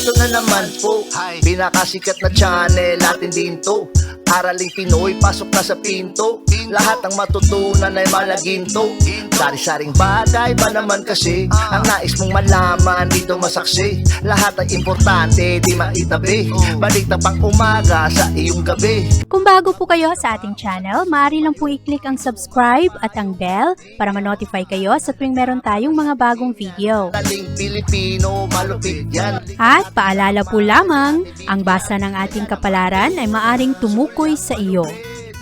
Eto na naman po, pinakasikat na channel natin din to. Araling Pinoy, pasok na sa pinto. Lahat ng matutunan ay malaginto. Sari-saring bagay ba naman kasi ang nais mong malaman dito masaksi. Lahat ay importante, di maitabi. Balik na pang umaga sa iyong gabi. Kung bago po kayo sa ating channel, maaari lang po i-click ang subscribe at ang bell para ma-notify kayo sa tuwing meron tayong mga bagong video. Taling Pilipino, malupit yan. At paalala po lamang, ang basa ng ating kapalaran ay maaring tumukoy sa iyo.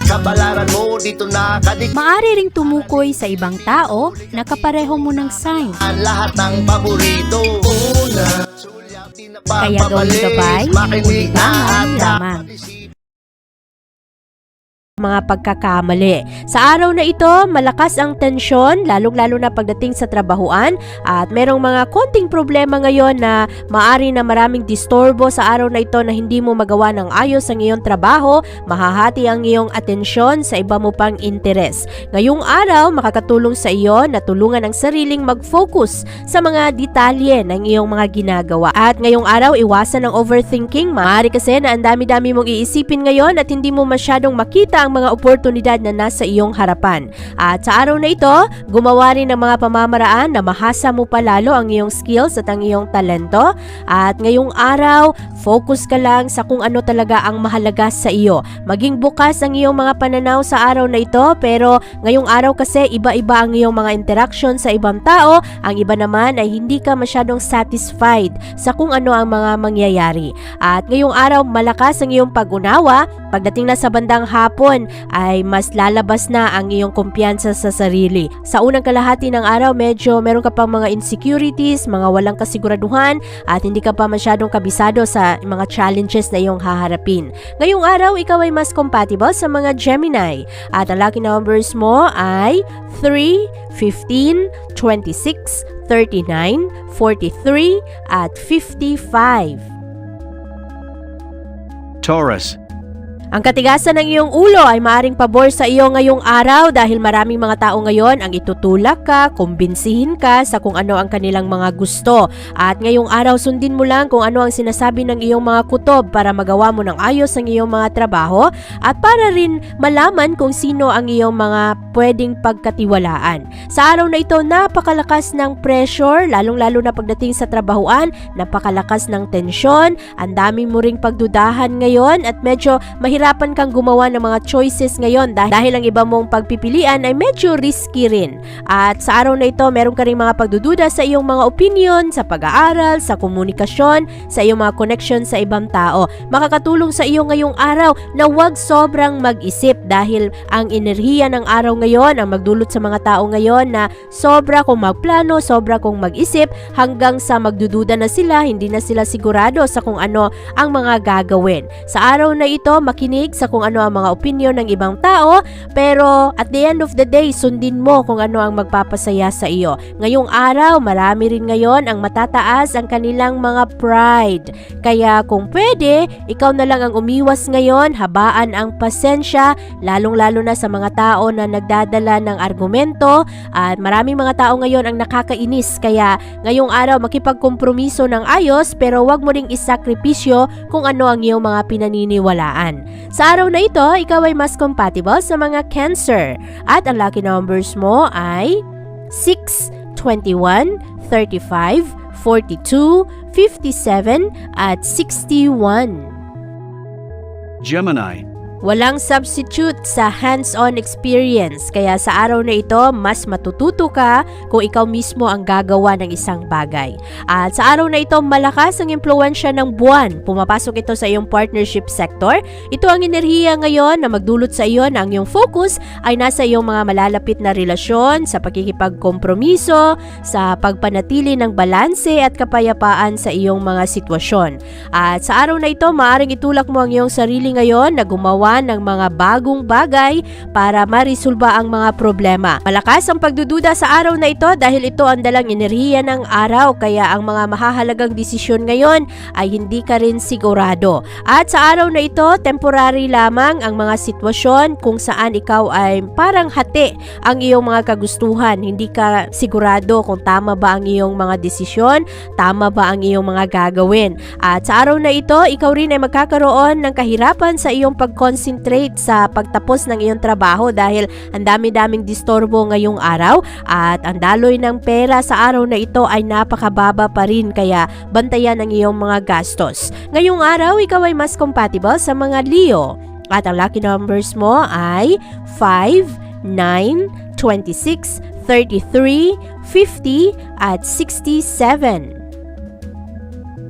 Kapalaran mo dito nakadik. Maaari ring tumukoy sa ibang tao na kapareho mo ng sign. Lahat ng paborito. Una, Kaya gawing gabay, makinig ulitangan lamang. Mga pagkakamali. Sa araw na ito, malakas ang tensyon, lalong-lalo na pagdating sa trabahuan at merong mga konting problema ngayon na maari na maraming disturbo sa araw na ito na hindi mo magawa ng ayos ang iyong trabaho, mahahati ang iyong atensyon sa iba mo pang interes. Ngayong araw, makakatulong sa iyo na tulungan ang sariling mag-focus sa mga detalye ng iyong mga ginagawa. At ngayong araw, iwasan ang overthinking. Maaari kasi na ang dami-dami mong iisipin ngayon at hindi mo masyadong makita ang mga oportunidad na nasa iyong harapan. At sa araw na ito, gumawa rin ng mga pamamaraan na mahasa mo palalo ang iyong skills at ang iyong talento. At ngayong araw, focus ka lang sa kung ano talaga ang mahalaga sa iyo. Maging bukas ang iyong mga pananaw sa araw na ito, pero ngayong araw kasi iba-iba ang iyong mga interaction sa ibang tao. Ang iba naman ay hindi ka masyadong satisfied sa kung ano ang mga mangyayari. At ngayong araw, malakas ang iyong pag-unawa. Pagdating na sa bandang hapon, ay mas lalabas na ang iyong kumpiyansa sa sarili. Sa unang kalahati ng araw, medyo meron ka pang mga insecurities, mga walang kasiguraduhan, at hindi ka pa masyadong kabisado sa mga challenges na iyong haharapin. Ngayong araw, ikaw ay mas compatible sa mga Gemini. At ang lucky numbers mo ay 3, 15, 26, 39, 43, at 55. Taurus. Ang katigasan ng iyong ulo ay maaring pabor sa iyo ngayong araw dahil maraming mga tao ngayon ang itutulak ka, kumbinsihin ka sa kung ano ang kanilang mga gusto. At ngayong araw sundin mo lang kung ano ang sinasabi ng iyong mga kutob para magawa mo ng ayos ang iyong mga trabaho at para rin malaman kung sino ang iyong mga pwedeng pagkatiwalaan. Sa araw na ito, napakalakas ng pressure, lalong-lalo na pagdating sa trabahuan, napakalakas ng tensyon, ang dami mo ring pagdudahan ngayon at medyo mahirapan kang gumawa ng mga choices ngayon dahil ang iba mong pagpipilian ay medyo risky rin. At sa araw na ito, meron ka rin mga pagdududa sa iyong mga opinion, sa pag-aaral, sa komunikasyon, sa iyong mga connection sa ibang tao. Makakatulong sa iyo ngayong araw na huwag sobrang mag-isip dahil ang enerhiya ng araw ngayon ang magdulot sa mga tao ngayon na sobra kong magplano, sobra kong mag-isip hanggang sa magdududa na sila, hindi na sila sigurado sa kung ano ang mga gagawin. Sa araw na ito, makinig sa kung ano ang mga opinion ng ibang tao, pero at the end of the day, sundin mo kung ano ang magpapasaya sa iyo. Ngayong araw, marami rin ngayon ang matataas ang kanilang mga pride. Kaya kung pwede, ikaw na lang ang umiwas ngayon, habaan ang pasensya, lalong-lalo na sa mga tao na nagdadala ng argumento at maraming mga tao ngayon ang nakakainis. Kaya ngayong araw, makipagkompromiso ng ayos pero wag mo ring isakripisyo kung ano ang iyong mga pinaniniwalaan. Sa araw na ito, ikaw ay mas compatible sa mga Cancer at ang lucky numbers mo ay 6, 21, 35, 42, 57 at 61. Gemini. Walang substitute sa hands-on experience, kaya sa araw na ito, mas matututo ka kung ikaw mismo ang gagawa ng isang bagay. At sa araw na ito, malakas ang impluwensya ng buwan. Pumapasok ito sa iyong partnership sector. Ito ang enerhiya ngayon na magdulot sa iyo na ang iyong focus ay nasa iyong mga malalapit na relasyon, sa pakikipagkompromiso, sa pagpanatili ng balanse at kapayapaan sa iyong mga sitwasyon. At sa araw na ito, maaaring itulak mo ang iyong sarili ngayon na gumawa gumawa ng mga bagong bagay para marisolba ang mga problema. Malakas ang pagdududa sa araw na ito dahil ito ang dalang enerhiya ng araw, kaya ang mga mahahalagang desisyon ngayon ay hindi ka rin sigurado. At sa araw na ito, temporary lamang ang mga sitwasyon kung saan ikaw ay parang hati ang iyong mga kagustuhan. Hindi ka sigurado kung tama ba ang iyong mga desisyon, tama ba ang iyong mga gagawin. At sa araw na ito, ikaw rin ay magkakaroon ng kahirapan sa iyong pag-concentrate sa pagtapos ng iyong trabaho dahil ang dami-daming disturbo ngayong araw at ang daloy ng pera sa araw na ito ay napakababa pa rin, kaya bantayan ang iyong mga gastos. Ngayong araw, ikaw ay mas compatible sa mga Leo at ang lucky numbers mo ay 5, 9, 26, 33, 50 at 67.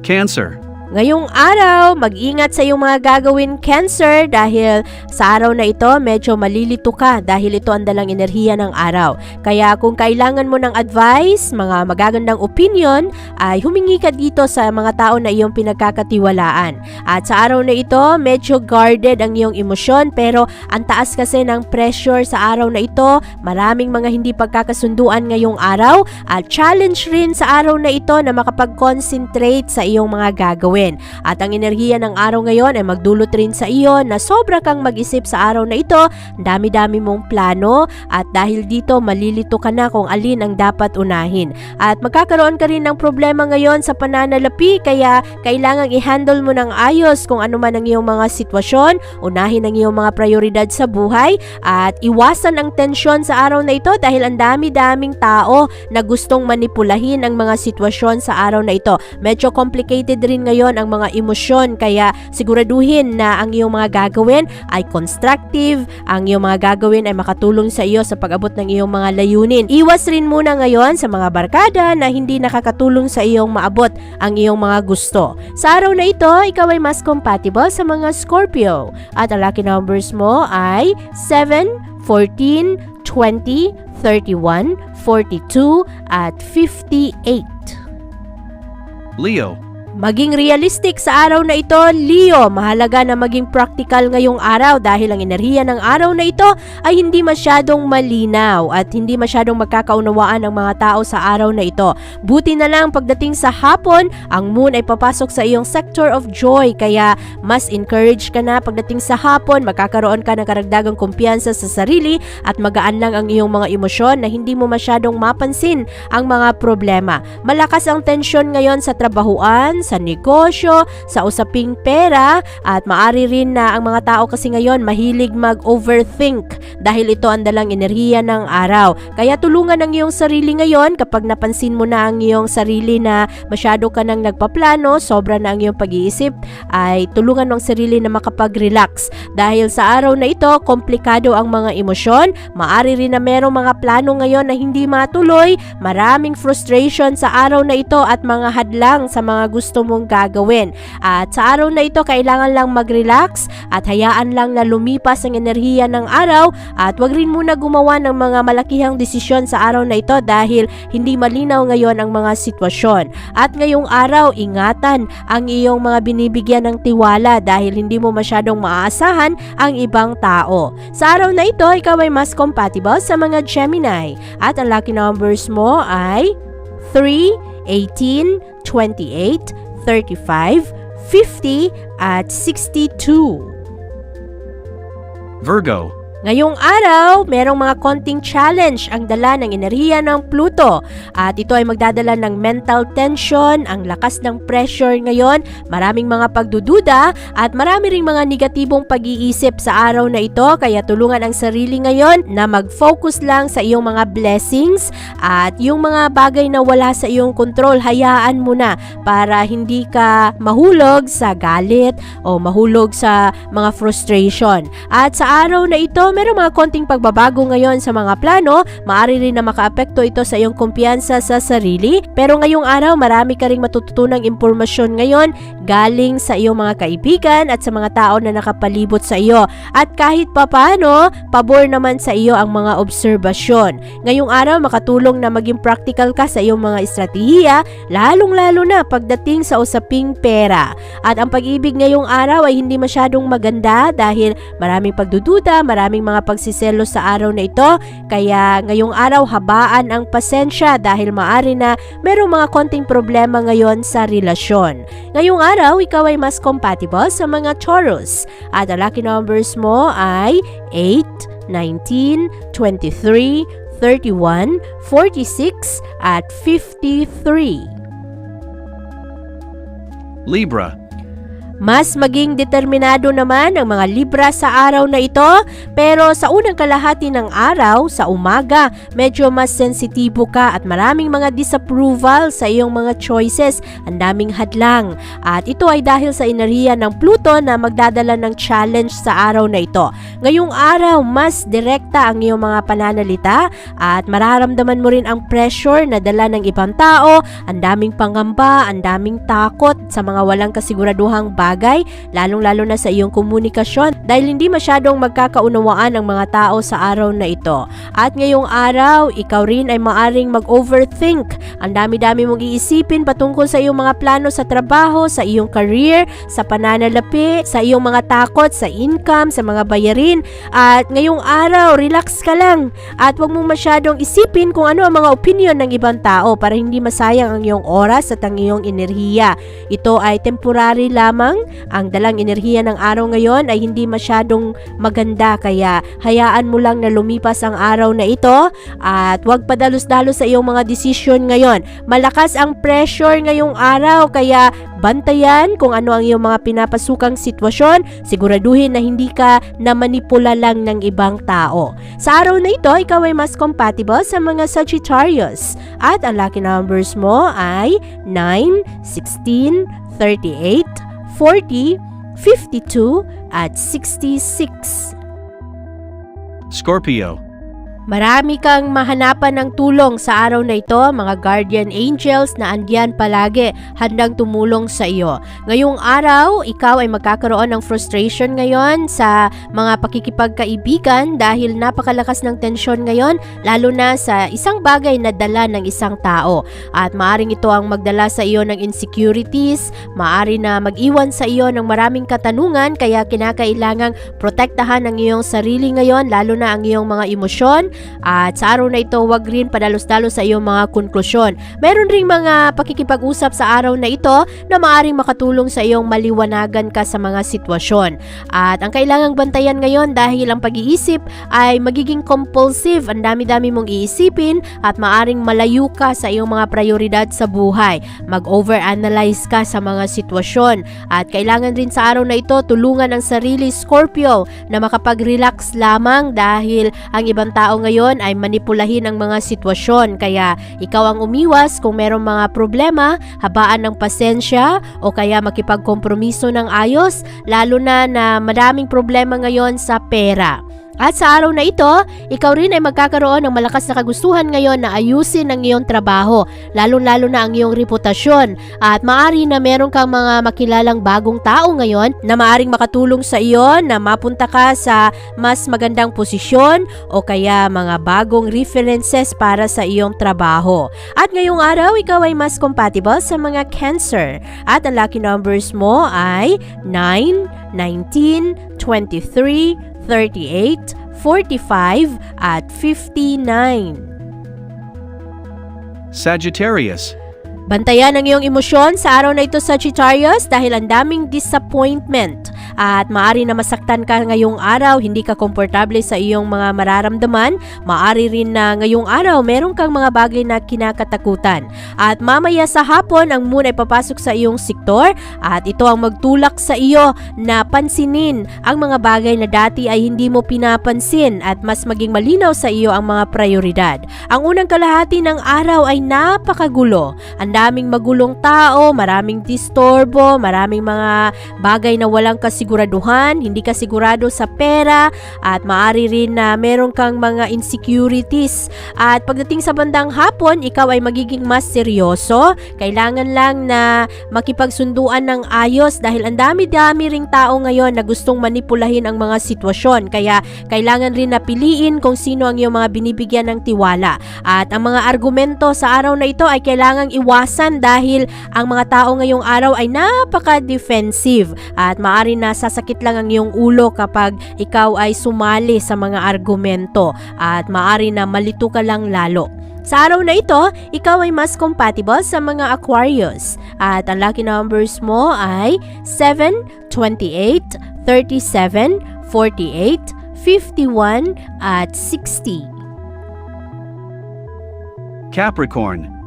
Cancer. Ngayong araw, mag-ingat sa iyong mga gagawin, Cancer, dahil sa araw na ito, medyo malilito ka dahil ito ang dalang enerhiya ng araw. Kaya kung kailangan mo ng advice, mga magagandang opinion, ay humingi ka dito sa mga tao na iyong pinagkakatiwalaan. At sa araw na ito, medyo guarded ang iyong emosyon, pero ang taas kasi ng pressure sa araw na ito, maraming mga hindi pagkakasunduan ngayong araw, at challenge rin sa araw na ito na makapag-concentrate sa iyong mga gagawin. At ang enerhiya ng araw ngayon ay magdulot rin sa iyo na sobra kang mag-isip sa araw na ito, dami-dami mong plano, at dahil dito malilito ka na kung alin ang dapat unahin. At magkakaroon ka rin ng problema ngayon sa pananalapi, kaya kailangang i-handle mo ng ayos kung ano man ang iyong mga sitwasyon, unahin ang iyong mga prioridad sa buhay, at iwasan ang tensyon sa araw na ito dahil ang dami-daming tao na gustong manipulahin ang mga sitwasyon sa araw na ito. Medyo complicated rin ngayon ang mga emosyon, kaya siguraduhin na ang iyong mga gagawin ay constructive, ang iyong mga gagawin ay makatulong sa iyo sa pag-abot ng iyong mga layunin. Iwas rin muna ngayon sa mga barkada na hindi nakakatulong sa iyong maabot ang iyong mga gusto. Sa araw na ito, ikaw ay mas compatible sa mga Scorpio at ang lucky numbers mo ay 7, 14, 20, 31, 42 at 58. Leo. Maging realistic sa araw na ito, Leo. Mahalaga na maging practical ngayong araw dahil ang enerhiya ng araw na ito ay hindi masyadong malinaw at hindi masyadong magkakaunawaan ng mga tao sa araw na ito. Buti na lang pagdating sa hapon, ang moon ay papasok sa iyong sector of joy, kaya mas encourage ka na pagdating sa hapon, magkakaroon ka ng karagdagang kumpiyansa sa sarili at magaan lang ang iyong mga emosyon na hindi mo masyadong mapansin ang mga problema. Malakas ang tensyon ngayon sa trabahuan, sa negosyo, sa usaping pera, at maari rin na ang mga tao kasi ngayon mahilig mag-overthink dahil ito ang dalang enerhiya ng araw. Kaya tulungan ang iyong sarili ngayon kapag napansin mo na ang iyong sarili na masyado ka nang nagpaplano, sobra na ang iyong pag-iisip, ay tulungan mo ang sarili na makapag-relax. Dahil sa araw na ito, komplikado ang mga emosyon, maari rin na merong mga plano ngayon na hindi matuloy, maraming frustration sa araw na ito at mga hadlang sa mga gusto mong gagawin. At sa araw na ito, kailangan lang mag-relax at hayaan lang na lumipas ang enerhiya ng araw, at wag rin muna gumawa ng mga malakihang desisyon sa araw na ito dahil hindi malinaw ngayon ang mga sitwasyon. At ngayong araw, ingatan ang iyong mga binibigyan ng tiwala dahil hindi mo masyadong maaasahan ang ibang tao. Sa araw na ito, ikaw ay mas compatible sa mga Gemini at ang lucky numbers mo ay 3, 18, 28, 35, 50 at 62. Virgo. Ngayong araw, merong mga konting challenge ang dala ng enerhiya ng Pluto at ito ay magdadala ng mental tension, ang lakas ng pressure ngayon, maraming mga pagdududa at marami ring mga negatibong pag-iisip sa araw na ito, kaya tulungan ang sarili ngayon na mag-focus lang sa iyong mga blessings at yung mga bagay na wala sa iyong kontrol, hayaan mo na para hindi ka mahulog sa galit o mahulog sa mga frustration. At sa araw na ito, merong mga konting pagbabago ngayon sa mga plano, maaari rin na makaapekto ito sa iyong kumpiyansa sa sarili. Pero ngayong araw, marami ka ring matututunang impormasyon ngayon galing sa iyong mga kaibigan at sa mga tao na nakapalibot sa iyo. At kahit papano, pabor naman sa iyo ang mga obserbasyon. Ngayong araw, makatulong na maging practical ka sa iyong mga estratehiya, lalong-lalo na pagdating sa usaping pera. At ang pag-ibig ngayong araw ay hindi masyadong maganda dahil maraming pagdududa, maraming mga pagsiselo sa araw na ito. Kaya ngayong araw, habaan ang pasensya dahil maari na merong mga konting problema ngayon sa relasyon. Ngayong araw, ikaw ay mas compatible sa mga Taurus. At ang lucky numbers mo ay 8, 19, 23, 31, 46 at 53. Libra. Mas maging determinado naman ang mga Libra sa araw na ito, pero sa unang kalahati ng araw, sa umaga, medyo mas sensitibo ka at maraming mga disapproval sa iyong mga choices, ang daming hadlang. At ito ay dahil sa enerhiya ng Pluto na magdadala ng challenge sa araw na ito. Ngayong araw, mas direkta ang iyong mga pananalita at mararamdaman mo rin ang pressure na dala ng ibang tao, ang daming pangamba, ang daming takot sa mga walang kasiguraduhang bagay, lalong-lalo na sa iyong komunikasyon dahil hindi masyadong magkakaunawaan ang mga tao sa araw na ito. At ngayong araw, ikaw rin ay maaring mag-overthink. Ang dami-dami mong iisipin patungkol sa iyong mga plano sa trabaho, sa iyong career, sa pananalapi, sa iyong mga takot, sa income, sa mga bayarin. At ngayong araw, relax ka lang at huwag mong masyadong isipin kung ano ang mga opinion ng ibang tao para hindi masayang ang iyong oras at ang iyong enerhiya. Ito ay temporary lamang. Ang dalang enerhiya ng araw ngayon ay hindi masyadong maganda kaya hayaan mo lang na lumipas ang araw na ito at huwag padalos-dalos sa iyong mga desisyon ngayon. Malakas ang pressure ngayong araw kaya bantayan kung ano ang iyong mga pinapasukang sitwasyon. Siguraduhin na hindi ka namanipula lang ng ibang tao. Sa araw na ito, ikaw ay mas compatible sa mga Sagittarius at ang lucky numbers mo ay 9, 16, 38, 40, 52 at 66. Scorpio. Marami kang mahanapan ng tulong sa araw na ito, mga guardian angels na andyan palagi, handang tumulong sa iyo. Ngayong araw, ikaw ay magkakaroon ng frustration ngayon sa mga pakikipagkaibigan dahil napakalakas ng tensyon ngayon, lalo na sa isang bagay na dala ng isang tao. At maaring ito ang magdala sa iyo ng insecurities, maari na mag-iwan sa iyo ng maraming katanungan, kaya kinakailangang protektahan ang iyong sarili ngayon, lalo na ang iyong mga emosyon. At sa araw na ito, huwag rin padalos-dalos sa iyong mga konklusyon. Meron ring mga pakikipag-usap sa araw na ito na maaring makatulong sa iyong maliwanagan ka sa mga sitwasyon. At ang kailangang bantayan ngayon dahil ang pag-iisip ay magiging compulsive, ang dami-dami mong iisipin at maaring malayo ka sa iyong mga prioridad sa buhay. Mag-overanalyze ka sa mga sitwasyon. At kailangan rin sa araw na ito tulungan ang sarili, Scorpio, na makapag-relax lamang dahil ang ibang tao ngayon ay manipulahin ang mga sitwasyon. Kaya ikaw ang umiwas kung merong mga problema, habaan ng pasensya o kaya makipagkompromiso ng ayos, lalo na madaming problema ngayon sa pera. At sa araw na ito, ikaw rin ay magkakaroon ng malakas na kagustuhan ngayon na ayusin ang iyong trabaho, lalo-lalo na ang iyong reputasyon. At maaari na meron kang mga makilalang bagong tao ngayon na maaring makatulong sa iyo na mapunta ka sa mas magandang posisyon o kaya mga bagong references para sa iyong trabaho. At ngayong araw, ikaw ay mas compatible sa mga Cancer. At ang lucky numbers mo ay 9, 19, 23, 38, 45 at 59. Sagittarius. Bantayan ang iyong emosyon sa araw na ito, Sagittarius, dahil ang daming disappointment at maaari na masaktan ka ngayong araw, hindi ka komportable sa iyong mga mararamdaman. Maaari rin na ngayong araw meron kang mga bagay na kinakatakutan. At mamaya sa hapon, ang moon ay papasok sa iyong sektor at ito ang magtulak sa iyo na pansinin ang mga bagay na dati ay hindi mo pinapansin at mas maging malinaw sa iyo ang mga prioridad. Ang unang kalahati ng araw ay napakagulo. Ang maraming magulong tao, maraming disturbo, maraming mga bagay na walang kasiguraduhan, hindi ka sigurado sa pera, at maaari rin na meron kang mga insecurities. At pagdating sa bandang hapon, ikaw ay magiging mas seryoso. Kailangan lang na makipagsunduan ng ayos dahil ang dami-dami ring tao ngayon na gustong manipulahin ang mga sitwasyon. Kaya kailangan rin na piliin kung sino ang iyong mga binibigyan ng tiwala. At ang mga argumento sa araw na ito ay kailangang iwasan dahil ang mga tao ngayong araw ay napaka-defensive at maaari na sasakit lang ang iyong ulo kapag ikaw ay sumali sa mga argumento at maaari na malito ka lang lalo. Sa araw na ito, ikaw ay mas compatible sa mga Aquarius at ang lucky numbers mo ay 7, 28, 37, 48, 51 at 60. Capricorn.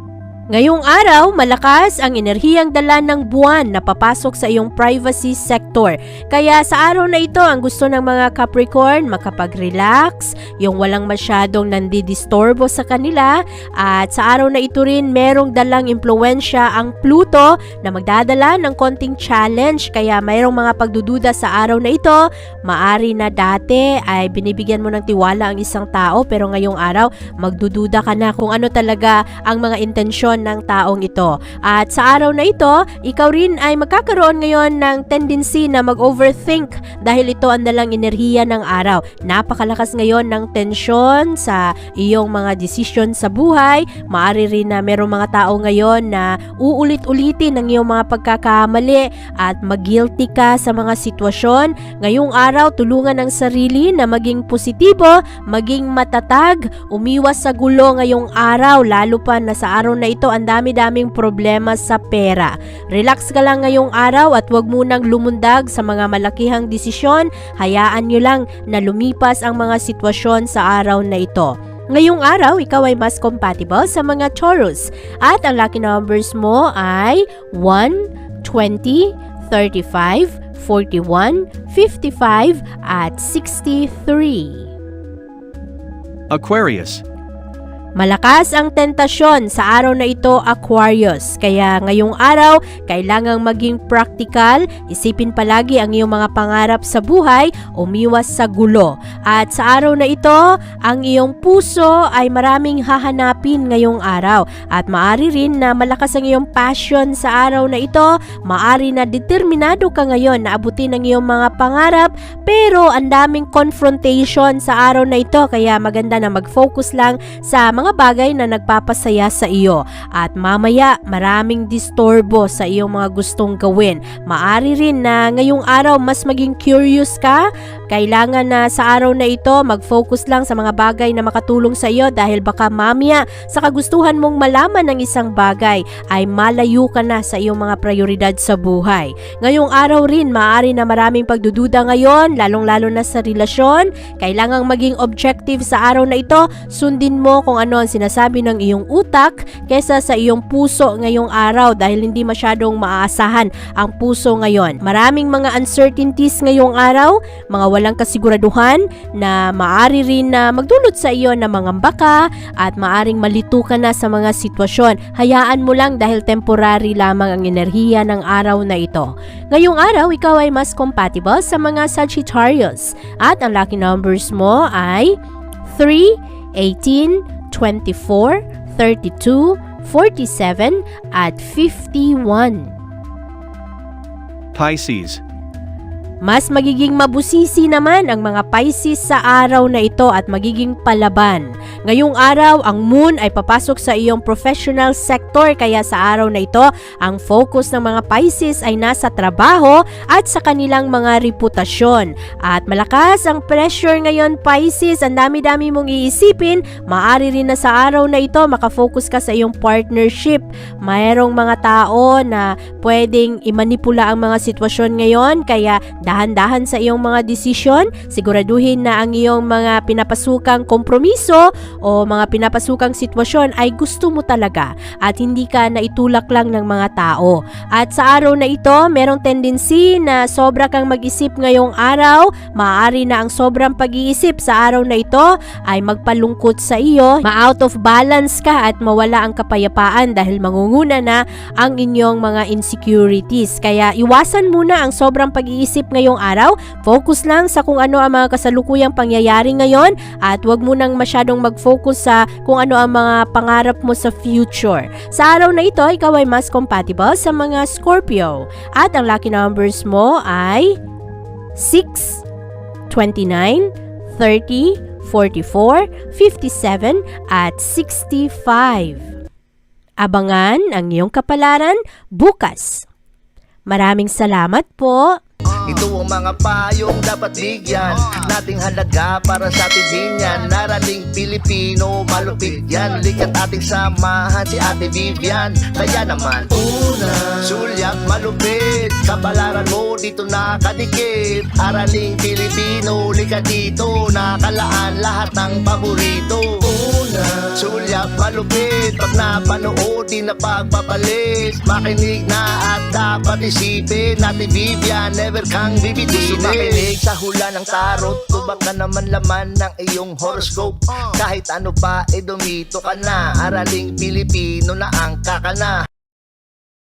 Ngayong araw, malakas ang enerhiyang dala ng buwan na papasok sa iyong privacy sector. Kaya sa araw na ito, ang gusto ng mga Capricorn, makapag-relax, yung walang masyadong nandidisturbo sa kanila. At sa araw na ito rin, merong dalang impluensya ang Pluto na magdadala ng konting challenge. Kaya mayroong mga pagdududa sa araw na ito. Maari na dati ay binibigyan mo ng tiwala ang isang tao, pero ngayong araw, magdududa ka na kung ano talaga ang mga intensyon ng taong ito. At sa araw na ito, ikaw rin ay magkakaroon ngayon ng tendency na mag-overthink dahil ito ang dalang enerhiya ng araw. Napakalakas ngayon ng tensyon sa iyong mga desisyon sa buhay. Maaari rin na merong mga tao ngayon na uulit-ulitin ang iyong mga pagkakamali at mag-guilty ka sa mga sitwasyon. Ngayong araw, tulungan ang sarili na maging positibo, maging matatag, umiwas sa gulo ngayong araw, lalo pa na sa araw na ito ang dami-daming problema sa pera. Relax ka lang ngayong araw at huwag munang lumundag sa mga malakihang desisyon. Hayaan nyo lang na lumipas ang mga sitwasyon sa araw na ito. Ngayong araw, ikaw ay mas compatible sa mga Taurus at ang lucky numbers mo ay 1, 20, 35, 41, 55 at 63. Aquarius. Malakas ang tentasyon sa araw na ito, Aquarius. Kaya ngayong araw, kailangang maging practical, isipin palagi ang iyong mga pangarap sa buhay, umiwas sa gulo. At sa araw na ito, ang iyong puso ay maraming hahanapin ngayong araw. At maari rin na malakas ang iyong passion sa araw na ito, maari na determinado ka ngayon na abutin ang iyong mga pangarap, pero ang daming confrontation sa araw na ito, kaya maganda na mag-focus lang sa mga bagay na nagpapasaya sa iyo. At mamaya, maraming disturbo sa iyong mga gustong gawin. Maari rin na ngayong araw mas maging curious ka. Kailangan na sa araw na ito, mag-focus lang sa mga bagay na makatulong sa iyo dahil baka mamaya sa kagustuhan mong malaman ng isang bagay ay malayo ka na sa iyong mga prioridad sa buhay. Ngayong araw rin, maaari na maraming pagdududa ngayon, lalong-lalo na sa relasyon. Kailangang maging objective sa araw na ito. Sundin mo kung ano ang sinasabi ng iyong utak kaysa sa iyong puso ngayong araw dahil hindi masyadong maaasahan ang puso ngayon. Maraming mga uncertainties ngayong araw, mga walang kasiguraduhan na maaari rin na magdulot sa iyo na mangamba ka at maaring malito ka na sa mga sitwasyon. Hayaan mo lang dahil temporary lamang ang enerhiya ng araw na ito. Ngayong araw, ikaw ay mas compatible sa mga Sagittarius at ang lucky numbers mo ay 3, 18, 24, 32, 47 at 51. Pisces. Mas magiging mabusisi naman ang mga Pisces sa araw na ito at magiging palaban. Ngayong araw, ang moon ay papasok sa iyong professional sector kaya sa araw na ito, ang focus ng mga Pisces ay nasa trabaho at sa kanilang mga reputasyon. At malakas ang pressure ngayon, Pisces, ang dami-dami mong iisipin, maaari rin na sa araw na ito makafocus ka sa iyong partnership. Mayroong mga tao na pwedeng imanipula ang mga sitwasyon ngayon kaya dahan-dahan sa iyong mga desisyon, siguraduhin na ang iyong mga pinapasukang kompromiso o mga pinapasukang sitwasyon ay gusto mo talaga at hindi ka naitulak lang ng mga tao. At sa araw na ito, merong tendency na sobra kang mag-isip ngayong araw, maaari na ang sobrang pag-iisip sa araw na ito ay magpalungkot sa iyo, ma-out of balance ka at mawala ang kapayapaan dahil mangunguna na ang inyong mga insecurities. Kaya iwasan muna ang sobrang pag-iisip ngayong araw, focus lang sa kung ano ang mga kasalukuyang pangyayari ngayon at wag mo nang masyadong mag-focus sa kung ano ang mga pangarap mo sa future. Sa araw na ito, ikaw ay mas compatible sa mga Scorpio at ang lucky numbers mo ay 6, 29, 30, 44, 57 at 65. Abangan ang iyong kapalaran bukas. Maraming salamat po. Ito ang mga payong dapat bigyan nating halaga para sa atin din yan. Narating Pilipino, malupit yan. Likat ating samahan si Ate Vivian. Kaya naman, una, sulyak malupit, kapalaran mo dito nakadikit. Araling Pilipino, likat dito, nakalaan lahat ng paborito. Una, sulyak malupit, pag napanood di na pagpapalit. Makinig na at dapat isipin, Ate Vivian, never kang bibitinin. Makinig sa hula ng tarot, tubak na naman laman ng iyong horoscope. Kahit ano pa, dumito ka na. Araling Pilipino na ang kakana.